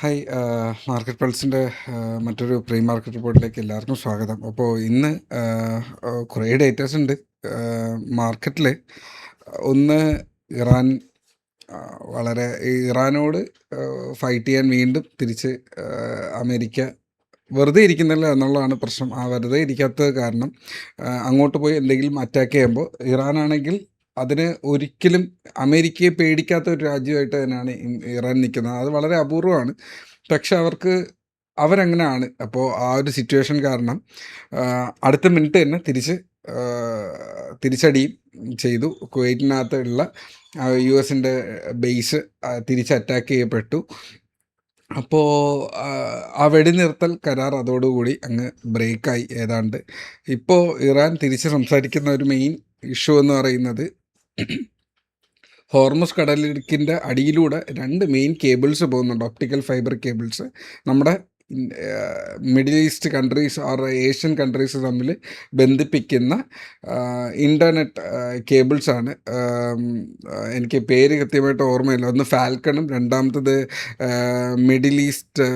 Hi market പൾസിൻ്റെ മറ്റൊരു pre market റിപ്പോർട്ടിലേക്ക് എല്ലാവർക്കും സ്വാഗതം. അപ്പോൾ ഇന്ന് കുറേ ഡേറ്റാസ് ഉണ്ട് മാർക്കറ്റിൽ. ഒന്ന്, ഇറാൻ ഇറാനോട് ഫൈറ്റ് ചെയ്യാൻ വീണ്ടും തിരിച്ച് അമേരിക്ക വെറുതെ ഇരിക്കുന്നില്ല എന്നുള്ളതാണ് പ്രശ്നം. ആ വെറുതെ ഇരിക്കാത്തത് കാരണം അങ്ങോട്ട് പോയി എന്തെങ്കിലും അറ്റാക്ക് ചെയ്യുമ്പോൾ ഇറാനാണെങ്കിൽ അതിന് ഒരിക്കലും അമേരിക്കയെ പേടിക്കാത്ത ഒരു രാജ്യമായിട്ട് തന്നെയാണ് ഇറാൻ നിൽക്കുന്നത്. അത് വളരെ അപൂർവമാണ്. പക്ഷെ അവരങ്ങനെയാണ്. അപ്പോൾ ആ ഒരു സിറ്റുവേഷൻ കാരണം അടുത്ത മിനിറ്റ് തന്നെ തിരിച്ചടിയും ചെയ്തു. കുവൈറ്റിനകത്തുള്ള US-ൻ്റെ ബേസ് തിരിച്ച് അറ്റാക്ക് ചെയ്യപ്പെട്ടു. അപ്പോൾ ആ വെടിനിർത്തൽ കരാർ അതോടുകൂടി അങ്ങ് ബ്രേക്കായി ഏതാണ്ട്. ഇപ്പോൾ ഇറാൻ തിരിച്ച് സംസാരിക്കുന്ന ഒരു മെയിൻ ഇഷ്യൂ എന്ന് പറയുന്നത് ഹോർമസ് കടലിടുക്കിൻ്റെ അടിയിലൂടെ 2 മെയിൻ കേബിൾസ് പോകുന്നുണ്ട്, ഓപ്റ്റിക്കൽ ഫൈബർ കേബിൾസ്. നമ്മുടെ middle east countries or Asian countries തമ്മിൽ ബന്ധിപ്പിക്കുന്ന ഇൻ്റർനെറ്റ് കേബിൾസാണ്. എനിക്ക് പേര് കൃത്യമായിട്ട് ഓർമ്മയില്ല. ഒന്ന് ഫാൽക്കണും രണ്ടാമത്തത് മിഡിൽ ഈസ്റ്റ്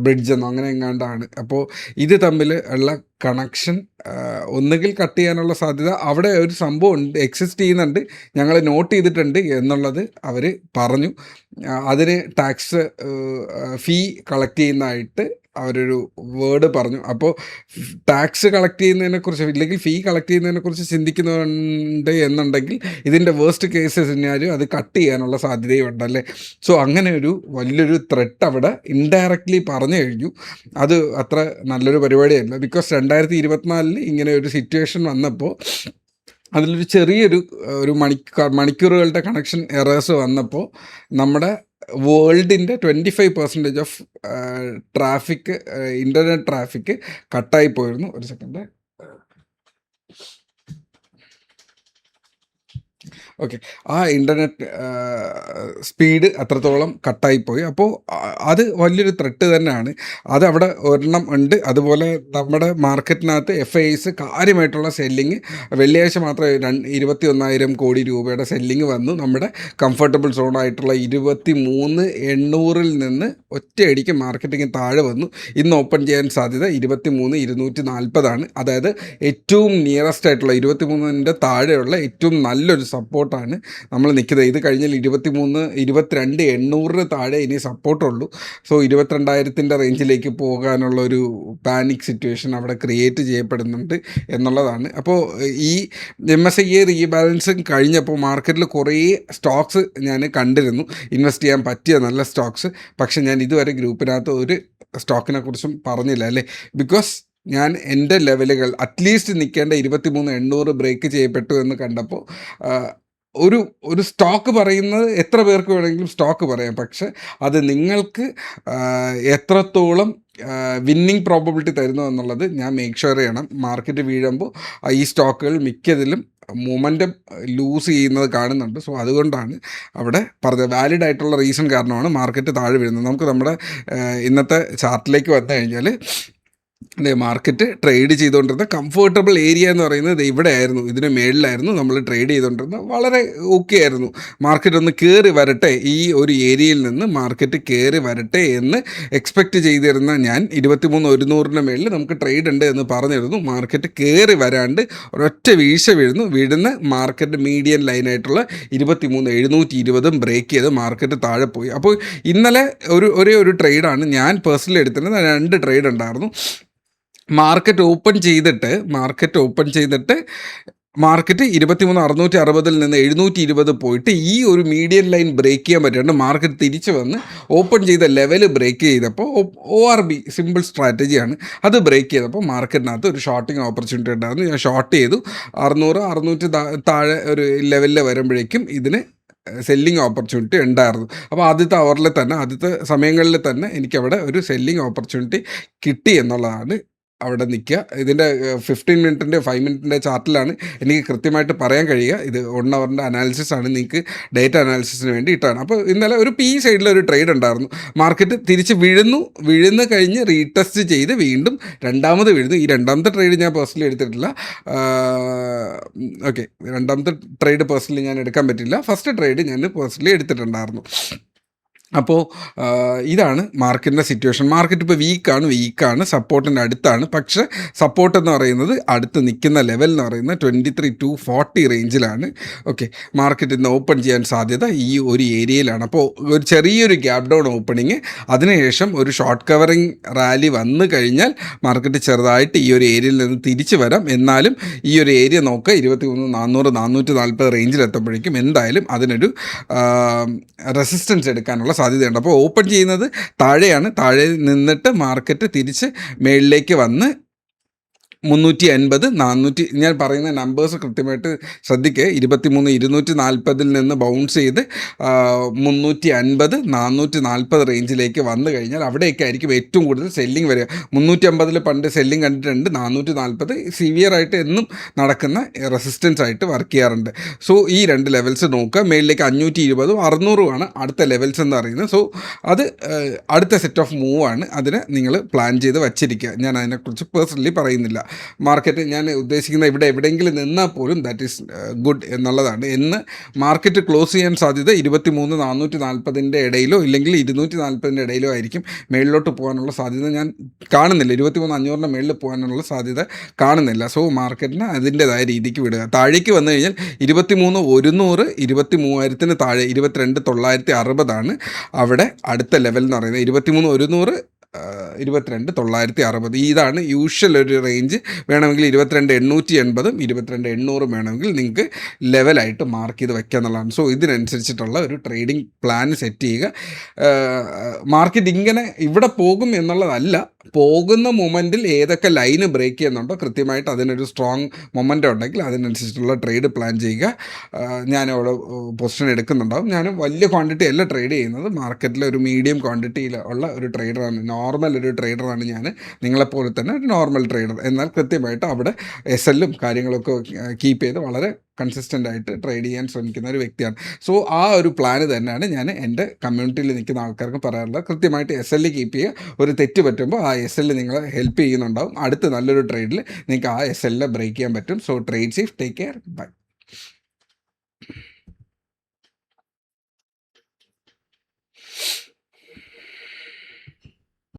ബ്രിഡ്ജ് എന്നോ അങ്ങനെ എങ്ങാണ്ടാണ്. അപ്പോൾ ഇത് തമ്മിൽ ഉള്ള കണക്ഷൻ ഒന്നുകിൽ കട്ട് ചെയ്യാനുള്ള സാധ്യത അവിടെ ഒരു സംഭവം ഉണ്ട്, എക്സിസ്റ്റ് ചെയ്യുന്നുണ്ട്, ഞങ്ങൾ നോട്ട് ചെയ്തിട്ടുണ്ട് എന്നുള്ളത് അവർ പറഞ്ഞു. അതിന് ടാക്സ് ഫീ കളക്ട് ചെയ്യുന്നതായിട്ട് അവരൊരു വേർഡ് പറഞ്ഞു. അപ്പോൾ ടാക്സ് കളക്ട് ചെയ്യുന്നതിനെക്കുറിച്ച് ഇല്ലെങ്കിൽ ഫീ കളക്ട് ചെയ്യുന്നതിനെക്കുറിച്ച് ചിന്തിക്കുന്നുണ്ട് എന്നുണ്ടെങ്കിൽ ഇതിൻ്റെ വേസ്റ്റ് കേസസ് കഴിഞ്ഞാലും അത് കട്ട് ചെയ്യാനുള്ള സാധ്യതയും ഉണ്ടല്ലേ. സോ അങ്ങനെ ഒരു വലിയൊരു ത്രെട്ട് അവിടെ ഇൻഡയറക്റ്റ്ലി പറഞ്ഞു കഴിഞ്ഞു. അത് അത്ര നല്ലൊരു പരിപാടിയല്ല. ബിക്കോസ് 2024 ഇങ്ങനെ ഒരു സിറ്റുവേഷൻ വന്നപ്പോൾ അതിലൊരു ചെറിയൊരു മണിക്കൂറുകളുടെ കണക്ഷൻ എറേഴ്സ് വന്നപ്പോൾ നമ്മുടെ വേൾഡിൻ്റെ 25% ഓഫ് ട്രാഫിക്, ഇൻ്റർനെറ്റ് ട്രാഫിക് കട്ടായി പോയിരുന്നു. ഒരു സെക്കൻഡ്. ഓക്കെ, ആ ഇൻ്റർനെറ്റ് സ്പീഡ് അത്രത്തോളം കട്ടായിപ്പോയി. അപ്പോൾ അത് വലിയൊരു ത്രെട്ട് തന്നെയാണ്. അത് അവിടെ ഒരെണ്ണം ഉണ്ട്. അതുപോലെ നമ്മുടെ മാർക്കറ്റിനകത്ത് FIs കാര്യമായിട്ടുള്ള സെല്ലിങ് വെള്ളിയാഴ്ച മാത്രമേ 21,000 കോടി രൂപയുടെ സെല്ലിങ് വന്നു. നമ്മുടെ കംഫർട്ടബിൾ സോണായിട്ടുള്ള 23,800 നിന്ന് ഒറ്റയടിക്ക് മാർക്കറ്റിങ് താഴെ വന്നു. ഇന്ന് ഓപ്പൺ ചെയ്യാൻ സാധ്യത 23,240 അതായത് ഏറ്റവും നിയറസ്റ്റ് ആയിട്ടുള്ള 23ൻ്റെ താഴെയുള്ള ഏറ്റവും നല്ലൊരു സപ്പോർട്ടാണ് നമ്മൾ നിൽക്കുന്നത്. ഇത് കഴിഞ്ഞാൽ 22,800 താഴെ ഇനി സപ്പോർട്ടുള്ളൂ. സോ 22,000 റേഞ്ചിലേക്ക് പോകാനുള്ള ഒരു പാനിക് സിറ്റുവേഷൻ അവിടെ ക്രിയേറ്റ് ചെയ്യപ്പെടുന്നുണ്ട് എന്നുള്ളതാണ്. അപ്പോൾ ഈ MSCI റീബാലൻസിങ് കഴിഞ്ഞപ്പോൾ മാർക്കറ്റിൽ കുറേ സ്റ്റോക്സ് ഞാൻ കണ്ടിരുന്നു, ഇൻവെസ്റ്റ് ചെയ്യാൻ പറ്റിയ നല്ല സ്റ്റോക്സ്. പക്ഷെ ഞാൻ ഇതുവരെ ഗ്രൂപ്പിനകത്ത് ഒരു സ്റ്റോക്കിനെ കുറിച്ചും പറഞ്ഞില്ല അല്ലേ. ബിക്കോസ് ഞാൻ എൻ്റെ ലെവലുകൾ അറ്റ്ലീസ്റ്റ് നിൽക്കേണ്ട 23,800 ബ്രേക്ക് ചെയ്യപ്പെട്ടു എന്ന് കണ്ടപ്പോൾ ഒരു സ്റ്റോക്ക് പറയുന്നത് എത്ര പേർക്ക് വേണമെങ്കിലും സ്റ്റോക്ക് പറയാം. പക്ഷെ അത് നിങ്ങൾക്ക് എത്രത്തോളം വിന്നിങ് പ്രോബബിലിറ്റി തരുന്നു എന്നുള്ളത് ഞാൻ മേക്ക് ഷുവർ ചെയ്യണം. മാർക്കറ്റ് വീഴുമ്പോൾ ഈ സ്റ്റോക്കുകൾ മിക്കതിലും മൊമെൻറ്റം ലൂസ് ചെയ്യുന്നത് കാണുന്നുണ്ട്. സോ അതുകൊണ്ടാണ് അവിടെ പറഞ്ഞത്. വാലിഡ് ആയിട്ടുള്ള റീസൺ കാരണമാണ് മാർക്കറ്റ് താഴെ വീഴുന്നത്. നമുക്ക് നമ്മുടെ ഇന്നത്തെ ചാർട്ടിലേക്ക് വന്നു കഴിഞ്ഞാൽ മാർക്കറ്റ് ട്രേഡ് ചെയ്തുകൊണ്ടിരുന്ന കംഫർട്ടബിൾ ഏരിയ എന്ന് പറയുന്നത് ഇവിടെ ആയിരുന്നു, ഇതിന് മേളിലായിരുന്നു നമ്മൾ ട്രേഡ് ചെയ്തുകൊണ്ടിരുന്നത്. വളരെ ഓക്കെ ആയിരുന്നു. മാർക്കറ്റ് ഒന്ന് കയറി വരട്ടെ, ഈ ഒരു ഏരിയയിൽ നിന്ന് മാർക്കറ്റ് കയറി വരട്ടെ എന്ന് എക്സ്പെക്റ്റ് ചെയ്തിരുന്ന ഞാൻ 23,100 മേളിൽ നമുക്ക് ട്രേഡ് ഉണ്ട് എന്ന് പറഞ്ഞിരുന്നു. മാർക്കറ്റ് കയറി വരാണ്ട് ഒരൊറ്റ വീഴുന്ന മാർക്കറ്റ് മീഡിയൻ ലൈനായിട്ടുള്ള 23,720 ബ്രേക്ക് ചെയ്ത് മാർക്കറ്റ് താഴെ പോയി. അപ്പോൾ ഇന്നലെ ഒരേ ഒരു ട്രേഡാണ് ഞാൻ പേഴ്സണലി എടുത്തിരുന്നത്. 2 ട്രേഡ് ഉണ്ടായിരുന്നു. മാർക്കറ്റ് ഓപ്പൺ ചെയ്തിട്ട് മാർക്കറ്റ് 23,660 നിന്ന് 720 പോയിട്ട് ഈ ഒരു മീഡിയൻ ലൈൻ ബ്രേക്ക് ചെയ്യാൻ പറ്റാണ്ട് മാർക്കറ്റ് തിരിച്ചു വന്ന് ഓപ്പൺ ചെയ്ത ലെവൽ ബ്രേക്ക് ചെയ്തപ്പോൾ ORB സിമ്പിൾ സ്ട്രാറ്റജിയാണ്, അത് ബ്രേക്ക് ചെയ്തപ്പോൾ മാർക്കറ്റിനകത്ത് ഒരു ഷോർട്ടിങ് ഓപ്പർച്യൂണിറ്റി ഉണ്ടായിരുന്നു. ഞാൻ ഷോർട്ട് ചെയ്തു. 600 താഴെ ഒരു ലെവലിൽ വരുമ്പോഴേക്കും ഇതിന് സെല്ലിങ് ഓപ്പർച്യൂണിറ്റി ഉണ്ടായിരുന്നു. അപ്പോൾ ആദ്യത്തെ സമയങ്ങളിൽ തന്നെ എനിക്കവിടെ ഒരു സെല്ലിങ് ഓപ്പർച്യൂണിറ്റി കിട്ടി എന്നുള്ളതാണ് അവിടെ നിൽക്കുക. ഇതിൻ്റെ 15 മിനിറ്റിൻ്റെ 5 മിനിറ്റിൻ്റെ ചാർട്ടിലാണ് എനിക്ക് കൃത്യമായിട്ട് പറയാൻ കഴിയുക. ഇത് 1 അവറിൻ്റെ അനാലിസിസ് ആണ്, നിങ്ങൾക്ക് ഡേറ്റ അനാലിസിസിന് വേണ്ടി ഇട്ടാണ്. അപ്പോൾ ഇന്നലെ ഒരു P സൈഡിലൊരു ട്രേഡ് ഉണ്ടായിരുന്നു. മാർക്കറ്റ് തിരിച്ച് വീഴുന്നു കഴിഞ്ഞ് റീടെസ്റ്റ് ചെയ്ത് വീണ്ടും രണ്ടാമത് വീഴുന്നു. ഈ രണ്ടാമത്തെ ട്രേഡ് ഞാൻ പേഴ്സണലി എടുത്തിട്ടില്ല. ഓക്കെ, രണ്ടാമത്തെ ട്രേഡ് പേഴ്സണലി ഞാൻ എടുക്കാൻ പറ്റില്ല. ഫസ്റ്റ് ട്രേഡ് ഞാൻ പേഴ്സണലി എടുത്തിട്ടുണ്ടായിരുന്നു. അപ്പോൾ ഇതാണ് മാർക്കറ്റിൻ്റെ സിറ്റുവേഷൻ. മാർക്കറ്റ് ഇപ്പോൾ വീക്കാണ്, സപ്പോർട്ടിൻ്റെ അടുത്താണ്. പക്ഷേ സപ്പോർട്ട് എന്ന് പറയുന്നത് അടുത്ത് നിൽക്കുന്ന ലെവൽ എന്ന് പറയുന്നത് 23,240 റേഞ്ചിലാണ്. ഓക്കെ, മാർക്കറ്റ് ഇന്ന് ഓപ്പൺ ചെയ്യാൻ സാധ്യത ഈ ഒരു ഏരിയയിലാണ്. അപ്പോൾ ഒരു ചെറിയൊരു ഗ്യാപ് ഡൗൺ ഓപ്പണിങ്, അതിനുശേഷം ഒരു ഷോർട്ട് കവറിങ് റാലി വന്നു കഴിഞ്ഞാൽ മാർക്കറ്റ് ചെറുതായിട്ട് ഈ ഒരു ഏരിയയിൽ നിന്ന് തിരിച്ചു വരാം. എന്നാലും ഈ ഒരു ഏരിയ നോക്കുക, 23,400 440 റേഞ്ചിലെത്തുമ്പോഴേക്കും എന്തായാലും അതിനൊരു റെസിസ്റ്റൻസ് എടുക്കാനുള്ള സാധ്യതയുണ്ട്. അപ്പോൾ ഓപ്പൺ ചെയ്യുന്നത് താഴെ നിന്നിട്ട് മാർക്കറ്റ് തിരിച്ച് മേളിലേക്ക് വന്ന് 350 400, ഞാൻ പറയുന്ന നമ്പേഴ്സ് കൃത്യമായിട്ട് ശ്രദ്ധിക്കുക. 23,240 നിന്ന് ബൗൺസ് ചെയ്ത് 350 440 റേഞ്ചിലേക്ക് വന്നു കഴിഞ്ഞാൽ അവിടെയൊക്കെ ആയിരിക്കും ഏറ്റവും കൂടുതൽ സെല്ലിംഗ് വരിക. 350 പണ്ട് സെല്ലിംഗ് കണ്ടിട്ടുണ്ട്. 440 സിവിയറായിട്ട് എന്നും നടക്കുന്ന റെസിസ്റ്റൻസ് ആയിട്ട് വർക്ക് ചെയ്യാറുണ്ട്. സോ ഈ രണ്ട് ലെവൽസ് നോക്കുക. മേളിലേക്ക് 520 600 അടുത്ത ലെവൽസ് എന്ന് പറയുന്നത്. സോ അത് അടുത്ത സെറ്റ് ഓഫ് മൂവ് ആണ്. അതിന് നിങ്ങൾ പ്ലാൻ ചെയ്ത് വച്ചിരിക്കുക. ഞാൻ അതിനെക്കുറിച്ച് പേഴ്സണലി പറയുന്നില്ല. മാർക്കറ്റ് ഞാൻ ഉദ്ദേശിക്കുന്ന ഇവിടെ എവിടെയെങ്കിലും നിന്നാൽ പോലും ദാറ്റ് ഈസ് ഗുഡ് എന്നുള്ളതാണ്. എന്ന് മാർക്കറ്റ് ക്ലോസ് ചെയ്യാൻ സാധ്യത 23,440 ഇടയിലോ ഇല്ലെങ്കിൽ 240 ഇടയിലോ ആയിരിക്കും. മേളിലോട്ട് പോകാനുള്ള സാധ്യത ഞാൻ കാണുന്നില്ല. 23,500 മേളിൽ പോകാനുള്ള സാധ്യത കാണുന്നില്ല. സോ മാർക്കറ്റിന് അതിൻ്റെതായ രീതിക്ക് വിടുക. താഴേക്ക് വന്നു കഴിഞ്ഞാൽ 23,100 23,000 താഴെ 22,960 അവിടെ അടുത്ത ലെവൽ എന്ന് പറയുന്നത്. 23,100 22,960 ഇതാണ് യൂഷ്വൽ ഒരു റേഞ്ച്. വേണമെങ്കിൽ 22,880 22,800 വേണമെങ്കിൽ നിങ്ങൾക്ക് ലെവലായിട്ട് മാർക്ക് ചെയ്ത് വയ്ക്കുക എന്നുള്ളതാണ്. സോ ഇതിനനുസരിച്ചിട്ടുള്ള ഒരു ട്രേഡിംഗ് പ്ലാൻ സെറ്റ് ചെയ്യുക. മാർക്കറ്റ് ഇങ്ങനെ ഇവിടെ പോകും എന്നുള്ളതല്ല, പോകുന്ന മൊമെൻറ്റിൽ ഏതൊക്കെ ലൈന് ബ്രേക്ക് ചെയ്യുന്നുണ്ടോ കൃത്യമായിട്ട് അതിനൊരു സ്ട്രോങ് മൊമെൻ്റ് ഉണ്ടെങ്കിൽ അതിനനുസരിച്ചിട്ടുള്ള ട്രേഡ് പ്ലാൻ ചെയ്യുക. ഞാനവിടെ പൊസിഷൻ എടുക്കുന്നുണ്ടാവും. ഞാൻ വലിയ ക്വാണ്ടിറ്റി അല്ല ട്രേഡ് ചെയ്യുന്നത്, മാർക്കറ്റിൽ ഒരു മീഡിയം ക്വാണ്ടിറ്റിയിൽ ഉള്ള ഒരു ട്രേഡറാണ്, നോർമൽ ഒരു ട്രേഡറാണ് ഞാൻ. നിങ്ങളെപ്പോലെ തന്നെ ഒരു നോർമൽ ട്രേഡർ, എന്നാൽ കൃത്യമായിട്ട് അവിടെ SL കാര്യങ്ങളൊക്കെ കീപ്പ് ചെയ്ത് വളരെ കൺസിസ്റ്റൻ്റ് ആയിട്ട് ട്രേഡ് ചെയ്യാൻ ശ്രമിക്കുന്ന ഒരു വ്യക്തിയാണ്. സോ ആ ഒരു പ്ലാന് തന്നെയാണ് ഞാൻ എൻ്റെ കമ്മ്യൂണിറ്റിയിൽ നിൽക്കുന്ന ആൾക്കാർക്ക് പറയാറുള്ളത്. കൃത്യമായിട്ട് SL കീപ്പ് ചെയ്യുക. ഒരു തെറ്റ് പറ്റുമ്പോൾ ആ SL നിങ്ങളെ ഹെൽപ്പ് ചെയ്യുന്നുണ്ടാവും. അടുത്ത നല്ലൊരു ട്രേഡിൽ നിങ്ങൾക്ക് ആ SL ബ്രേക്ക് ചെയ്യാൻ പറ്റും. So trade safe, take care, by.